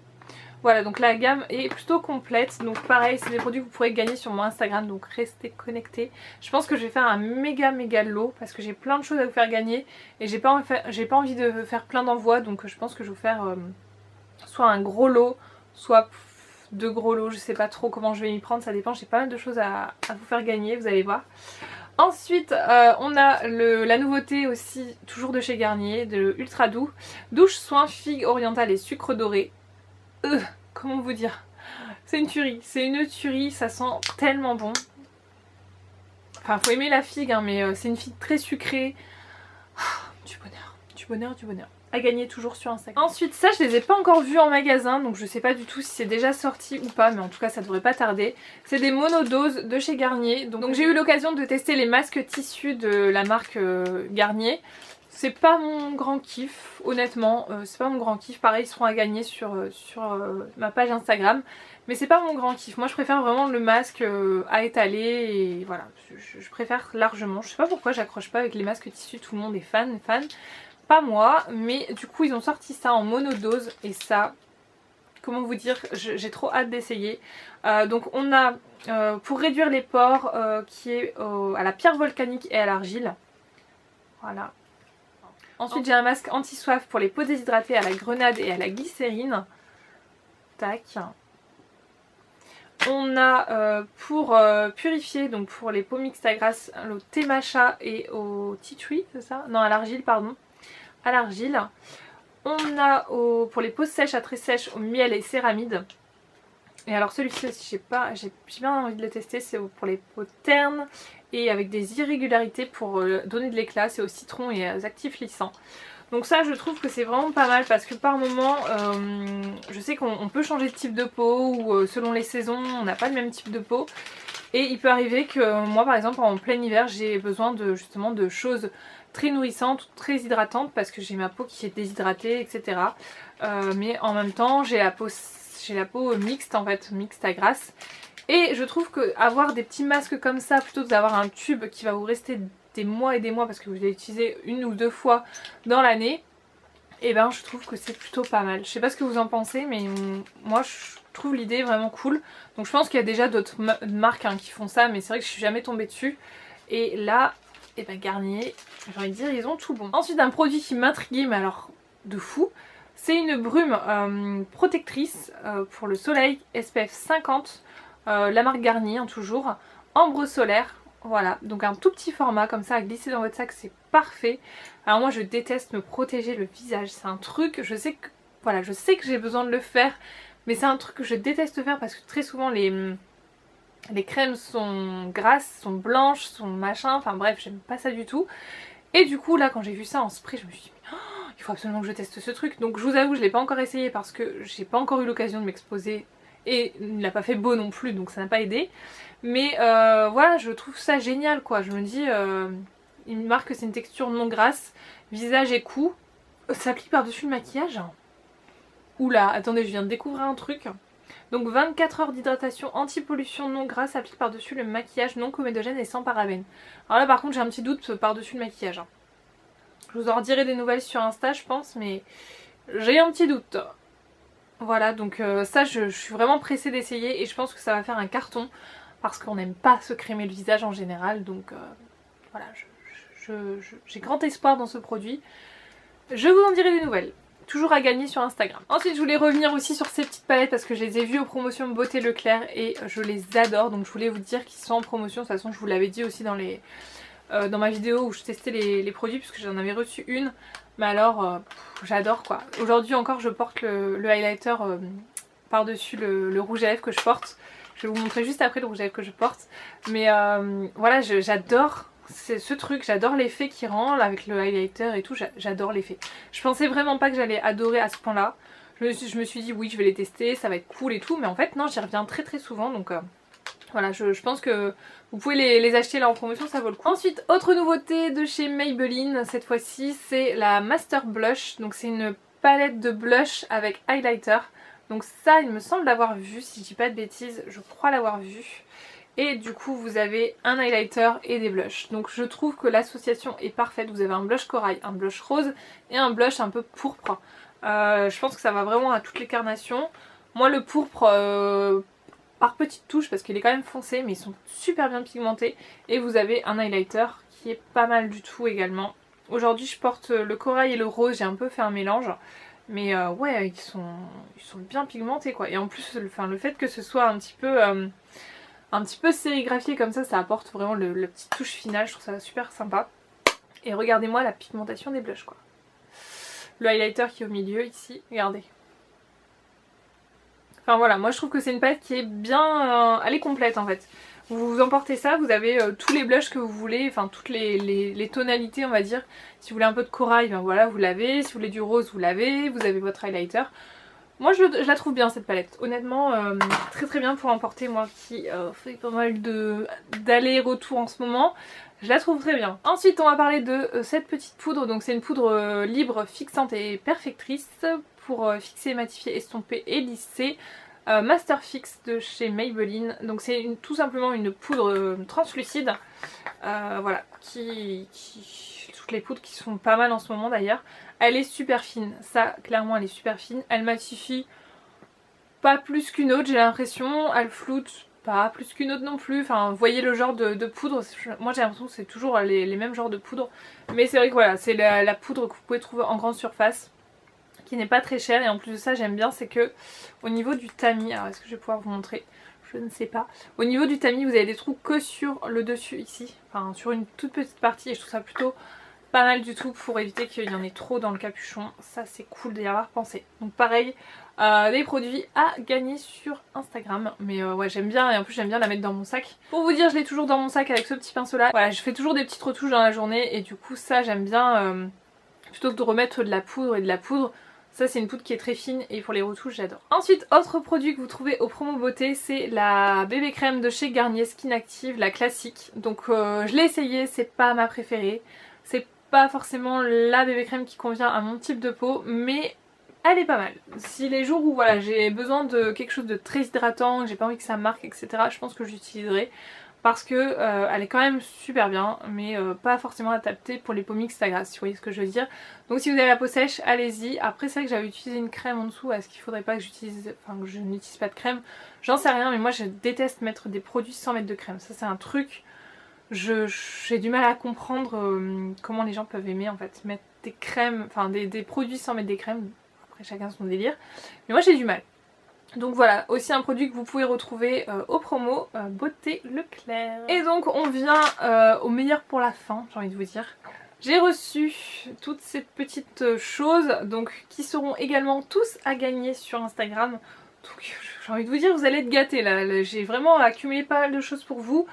Voilà, donc la gamme est plutôt complète. Donc pareil, c'est des produits que vous pourrez gagner sur mon Instagram, donc restez connectés. Je pense que je vais faire un méga lot parce que j'ai plein de choses à vous faire gagner. Et j'ai pas envie de faire plein d'envois, donc je pense que je vais vous faire soit un gros lot, soit deux gros lots. Je sais pas trop comment je vais m'y prendre, ça dépend. J'ai pas mal de choses à vous faire gagner, vous allez voir. Ensuite on a la nouveauté aussi toujours de chez Garnier, de Ultra Doux, douche soin figue orientale et sucre doré. Comment vous dire, c'est une tuerie, ça sent tellement bon. Enfin faut aimer la figue hein, mais c'est une figue très sucrée. Du bonheur. à gagner toujours sur Instagram. Ensuite ça je les ai pas encore vus en magasin donc je sais pas du tout si c'est déjà sorti ou pas, mais en tout cas ça devrait pas tarder. C'est des monodoses de chez Garnier. Donc j'ai eu l'occasion de tester les masques tissus de la marque Garnier. C'est pas mon grand kiff, honnêtement, c'est pas mon grand kiff. Pareil, ils seront à gagner sur ma page Instagram. Mais c'est pas mon grand kiff. Moi je préfère vraiment le masque à étaler et voilà, je préfère largement. Je sais pas pourquoi j'accroche pas avec les masques tissus, tout le monde est fan. Pas moi, mais du coup ils ont sorti ça en monodose et ça, comment vous dire, j'ai trop hâte d'essayer. Donc on a pour réduire les pores qui est à la pierre volcanique et à l'argile. Voilà. Ensuite j'ai un masque anti-soif pour les peaux déshydratées à la grenade et à la glycérine. Tac. On a pour purifier, donc pour les peaux mixtes à grasse, au thé matcha et au tea tree, c'est ça? Non, à l'argile, pardon. À l'argile. On a pour les peaux sèches à très sèches au miel et céramide. Et alors celui-ci aussi j'ai bien envie de le tester, c'est pour les peaux ternes et avec des irrégularités pour donner de l'éclat, c'est au citron et aux actifs lissants. Donc ça je trouve que c'est vraiment pas mal parce que par moment je sais qu'on peut changer de type de peau ou selon les saisons on n'a pas le même type de peau. Et il peut arriver que moi par exemple en plein hiver j'ai besoin justement de choses très nourrissantes, très hydratantes parce que j'ai ma peau qui est déshydratée, etc. Mais en même temps j'ai la peau mixte en fait, mixte à grasse. Et je trouve que avoir des petits masques comme ça plutôt que d'avoir un tube qui va vous rester des mois et des mois parce que vous l'avez utilisé une ou deux fois dans l'année, et ben je trouve que c'est plutôt pas mal. Je sais pas ce que vous en pensez mais moi je trouve l'idée vraiment cool. Donc je pense qu'il y a déjà d'autres marques qui font ça mais c'est vrai que je suis jamais tombée dessus. Et là, et ben Garnier, j'ai envie de dire ils ont tout bon. Ensuite un produit qui m'intriguait mais alors de fou, c'est une brume protectrice pour le soleil SPF 50, la marque Garnier toujours, ambre solaire. Voilà, donc un tout petit format comme ça à glisser dans votre sac, c'est parfait. Alors moi je déteste me protéger le visage, c'est un truc, je sais que j'ai besoin de le faire, mais c'est un truc que je déteste faire parce que très souvent les crèmes sont grasses, sont blanches, sont machin, enfin bref, j'aime pas ça du tout. Et du coup là quand j'ai vu ça en spray, je me suis dit oh, il faut absolument que je teste ce truc. Donc je vous avoue je l'ai pas encore essayé parce que j'ai pas encore eu l'occasion de m'exposer. Et il n'a pas fait beau non plus donc ça n'a pas aidé. Mais voilà, je trouve ça génial quoi. Je me dis, il me marque que c'est une texture non grasse, visage et cou. Ça s'applique par-dessus le maquillage. Oula, attendez, je viens de découvrir un truc. Donc 24 heures d'hydratation anti-pollution non grasse s'applique par-dessus le maquillage non comédogène et sans parabènes. Alors là par contre j'ai un petit doute par-dessus le maquillage. Je vous en redirai des nouvelles sur Insta je pense, mais j'ai un petit doute. Voilà, donc ça je suis vraiment pressée d'essayer et je pense que ça va faire un carton parce qu'on n'aime pas se crémer le visage en général, donc voilà, j'ai grand espoir dans ce produit. Je vous en dirai des nouvelles, toujours à gagner sur Instagram. Ensuite je voulais revenir aussi sur ces petites palettes parce que je les ai vues aux promotions Beauté Leclerc et je les adore, donc je voulais vous dire qu'ils sont en promotion. De toute façon je vous l'avais dit aussi dans ma vidéo où je testais les produits puisque j'en avais reçu une. Mais alors j'adore quoi. Aujourd'hui encore je porte le highlighter par-dessus le rouge à lèvres que je porte. Je vais vous montrer juste après le rouge à lèvres que je porte. Mais voilà, j'adore ce truc, j'adore l'effet qui rend là, avec le highlighter et tout, j'adore l'effet. Je pensais vraiment pas que j'allais adorer à ce point là. Je me suis dit oui je vais les tester, ça va être cool et tout. Mais en fait non, j'y reviens très très souvent donc... Voilà, je pense que vous pouvez les acheter là en promotion, ça vaut le coup. Ensuite, autre nouveauté de chez Maybelline, cette fois-ci, c'est la Master Blush. Donc c'est une palette de blush avec highlighter. Donc ça, il me semble l'avoir vu, si je dis pas de bêtises, je crois l'avoir vu. Et du coup, vous avez un highlighter et des blushs. Donc je trouve que l'association est parfaite. Vous avez un blush corail, un blush rose et un blush un peu pourpre. Je pense que ça va vraiment à toutes les carnations. Moi, le pourpre... par petites touches parce qu'il est quand même foncé mais ils sont super bien pigmentés. Et vous avez un highlighter qui est pas mal du tout également. Aujourd'hui je porte le corail et le rose, j'ai un peu fait un mélange. Mais ouais ils sont bien pigmentés quoi. Et en plus le fait que ce soit un petit peu sérigraphié comme ça apporte vraiment le petit touche finale. Je trouve ça super sympa. Et regardez-moi la pigmentation des blushs quoi. Le highlighter qui est au milieu ici, regardez. Enfin voilà, moi je trouve que c'est une palette qui est bien... elle est complète en fait. Vous emportez ça, vous avez tous les blushs que vous voulez, enfin toutes les tonalités on va dire. Si vous voulez un peu de corail, ben voilà vous l'avez, si vous voulez du rose vous l'avez, vous avez votre highlighter. Moi je la trouve bien cette palette, honnêtement très très bien pour emporter, moi qui fais pas mal d'aller-retour en ce moment. Je la trouve très bien. Ensuite on va parler de cette petite poudre, donc c'est une poudre libre, fixante et perfectrice pour fixer, matifier, estomper et lisser. Master Fix de chez Maybelline, donc c'est tout simplement une poudre translucide, voilà, toutes les poudres qui sont pas mal en ce moment d'ailleurs. Elle est super fine, ça clairement elle est super fine, elle matifie pas plus qu'une autre j'ai l'impression, elle floute pas plus qu'une autre non plus, enfin vous voyez le genre de poudre, moi j'ai l'impression que c'est toujours les mêmes genres de poudre, mais c'est vrai que voilà, c'est la poudre que vous pouvez trouver en grande surface, qui n'est pas très cher, et en plus de ça j'aime bien c'est que au niveau du tamis, alors est-ce que je vais pouvoir vous montrer, je ne sais pas, au niveau du tamis vous avez des trous que sur le dessus ici, enfin sur une toute petite partie, et je trouve ça plutôt pas mal du tout pour éviter qu'il y en ait trop dans le capuchon, ça c'est cool d'y avoir pensé. Donc pareil, des produits à gagner sur Instagram, mais ouais j'aime bien, et en plus j'aime bien la mettre dans mon sac. Pour vous dire je l'ai toujours dans mon sac avec ce petit pinceau là, voilà je fais toujours des petites retouches dans la journée et du coup ça j'aime bien, plutôt que de remettre de la poudre et de la poudre. Ça c'est une poudre qui est très fine et pour les retouches j'adore. Ensuite autre produit que vous trouvez au Promo Beauté, c'est la bébé crème de chez Garnier Skin Active, la classique. Donc je l'ai essayée, c'est pas ma préférée. C'est pas forcément la bébé crème qui convient à mon type de peau, mais elle est pas mal. Si les jours où voilà j'ai besoin de quelque chose de très hydratant, que j'ai pas envie que ça marque etc, je pense que j'utiliserai. Parce que elle est quand même super bien, mais pas forcément adaptée pour les peaux mixtes à grasse, si vous voyez ce que je veux dire. Donc si vous avez la peau sèche, allez-y. Après c'est vrai que j'avais utilisé une crème en dessous, est-ce qu'il faudrait pas que j'utilise, enfin que je n'utilise pas de crème, j'en sais rien, mais moi je déteste mettre des produits sans mettre de crème. Ça c'est un truc, j'ai du mal à comprendre comment les gens peuvent aimer en fait mettre des crèmes, enfin des produits sans mettre des crèmes. Après chacun son délire, mais moi j'ai du mal. Donc voilà, aussi un produit que vous pouvez retrouver au Promo Beauté Leclerc. Et donc on vient au meilleur pour la fin, j'ai envie de vous dire. J'ai reçu toutes ces petites choses, donc qui seront également tous à gagner sur Instagram. Donc j'ai envie de vous dire, vous allez être gâtés là. J'ai vraiment accumulé pas mal de choses pour vous.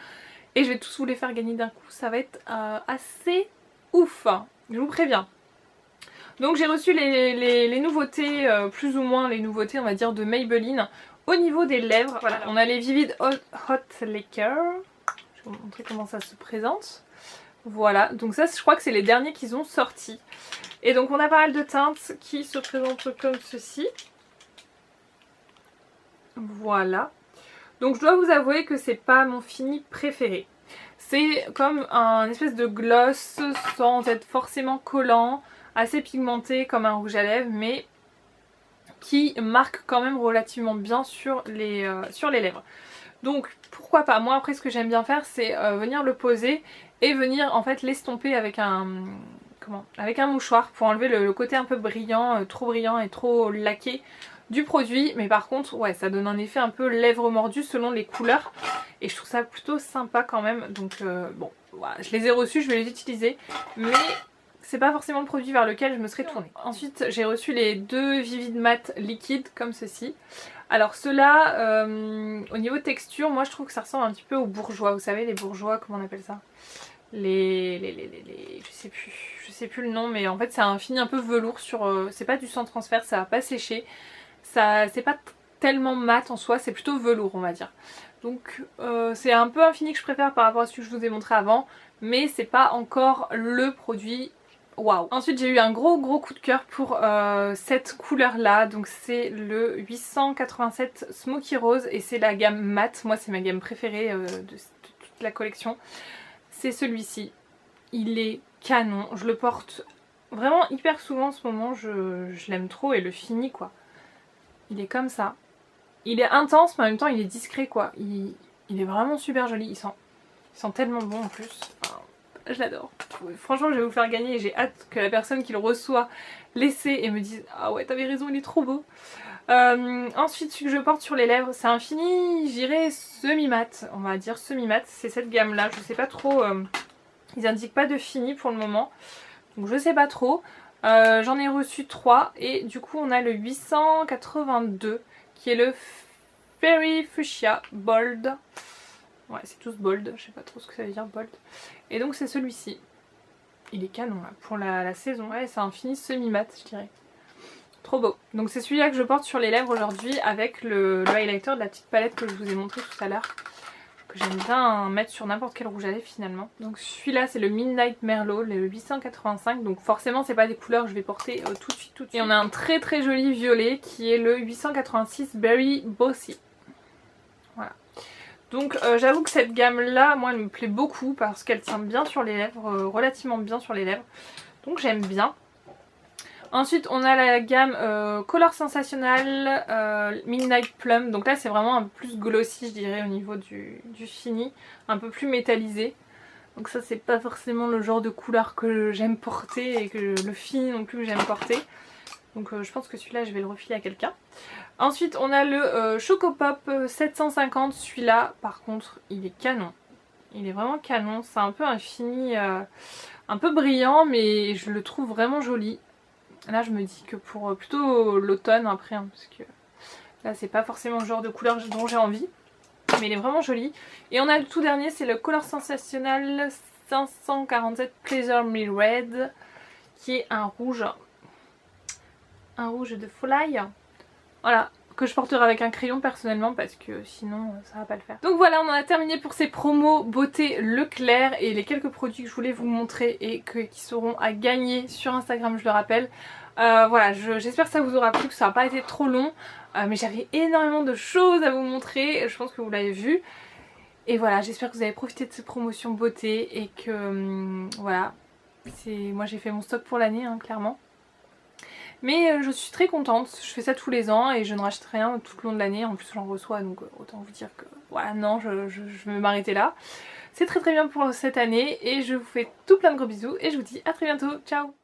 Et je vais tous vous les faire gagner d'un coup, ça va être assez ouf, hein, je vous préviens. Donc j'ai reçu les nouveautés, plus ou moins les nouveautés on va dire de Maybelline au niveau des lèvres. Voilà, on a les Vivid Hot Laker. Je vais vous montrer comment ça se présente. Voilà, donc ça je crois que c'est les derniers qu'ils ont sortis. Et donc on a pas mal de teintes qui se présentent comme ceci. Voilà. Donc je dois vous avouer que c'est pas mon fini préféré. C'est comme un espèce de gloss sans être forcément collant, assez pigmenté comme un rouge à lèvres, mais qui marque quand même relativement bien sur les lèvres. Donc pourquoi pas, moi après ce que j'aime bien faire c'est venir le poser et venir en fait l'estomper avec un mouchoir pour enlever le côté un peu brillant, trop brillant et trop laqué du produit. Mais par contre ouais ça donne un effet un peu lèvres mordues selon les couleurs et je trouve ça plutôt sympa quand même. Donc bon voilà, je les ai reçus, je vais les utiliser, mais c'est pas forcément le produit vers lequel je me serais tournée. Ensuite j'ai reçu les deux Vivid Matte liquides comme ceci. Alors ceux-là, au niveau texture, moi je trouve que ça ressemble un petit peu aux bourgeois. Vous savez les bourgeois, comment on appelle ça? Je sais plus le nom, mais en fait c'est un fini un peu velours sur... c'est pas du sans transfert, ça va pas sécher. C'est pas tellement mat en soi, c'est plutôt velours on va dire. Donc c'est un peu un fini que je préfère par rapport à ce que je vous ai montré avant, mais c'est pas encore le produit waouh. Ensuite j'ai eu un gros coup de cœur pour cette couleur là, donc c'est le 887 Smoky Rose et c'est la gamme mat. Moi c'est ma gamme préférée de toute la collection, c'est celui-ci. Il est canon, je le porte vraiment hyper souvent en ce moment, je l'aime trop et le fini quoi. Il est comme ça, il est intense mais en même temps il est discret quoi, il est vraiment super joli, il sent tellement bon en plus. Enfin, je l'adore. Franchement je vais vous faire gagner et j'ai hâte que la personne qui le reçoit l'essaie et me dise ah ouais t'avais raison il est trop beau. Ensuite celui que je porte sur les lèvres c'est un fini je dirais semi-mat, on va dire semi-mat, c'est cette gamme là, je sais pas trop, ils indiquent pas de fini pour le moment donc je sais pas trop. J'en ai reçu 3 et du coup on a le 882 qui est le Fairy Fuchsia Bold. Ouais, c'est tous bold, je sais pas trop ce que ça veut dire bold. Et donc c'est celui-ci. Il est canon là, pour la saison. Ouais, c'est un fini semi-mat, je dirais. Trop beau. Donc c'est celui-là que je porte sur les lèvres aujourd'hui avec le highlighter de la petite palette que je vous ai montré tout à l'heure. Que j'aime bien mettre sur n'importe quel rouge à lèvres finalement. Donc celui-là c'est le Midnight Merlot, le 885. Donc forcément c'est pas des couleurs que je vais porter tout de suite. Et on a un très très joli violet qui est le 886 Berry Bossy. Voilà. Donc j'avoue que cette gamme là, moi elle me plaît beaucoup parce qu'elle tient bien sur les lèvres, relativement bien sur les lèvres. Donc j'aime bien. Ensuite on a la gamme Color Sensational Midnight Plum. Donc là c'est vraiment un peu plus glossy je dirais au niveau du fini. Un peu plus métallisé. Donc ça c'est pas forcément le genre de couleur que j'aime porter et que le fini non plus que j'aime porter. Donc je pense que celui-là je vais le refiler à quelqu'un. Ensuite on a le Choco Pop 750. Celui-là par contre il est canon. Il est vraiment canon. C'est un peu un fini un peu brillant mais je le trouve vraiment joli. Là je me dis que pour plutôt l'automne après hein, parce que là c'est pas forcément le genre de couleur dont j'ai envie. Mais il est vraiment joli. Et on a le tout dernier, c'est le Color Sensational 547 Pleasure Me Red. Qui est un rouge de folie. Voilà, que je porterai avec un crayon personnellement parce que sinon ça va pas le faire. Donc voilà, on en a terminé pour ces promos beauté Leclerc et les quelques produits que je voulais vous montrer et qui seront à gagner sur Instagram, je le rappelle. Voilà, j'espère que ça vous aura plu, que ça n'a pas été trop long. Mais j'avais énormément de choses à vous montrer, je pense que vous l'avez vu. Et voilà, j'espère que vous avez profité de ces promotions beauté et que voilà, moi j'ai fait mon stock pour l'année hein, clairement. Mais je suis très contente, je fais ça tous les ans et je ne rachète rien tout le long de l'année. En plus j'en reçois donc autant vous dire que voilà, non, je vais m'arrêter là. C'est très très bien pour cette année et je vous fais tout plein de gros bisous et je vous dis à très bientôt, ciao.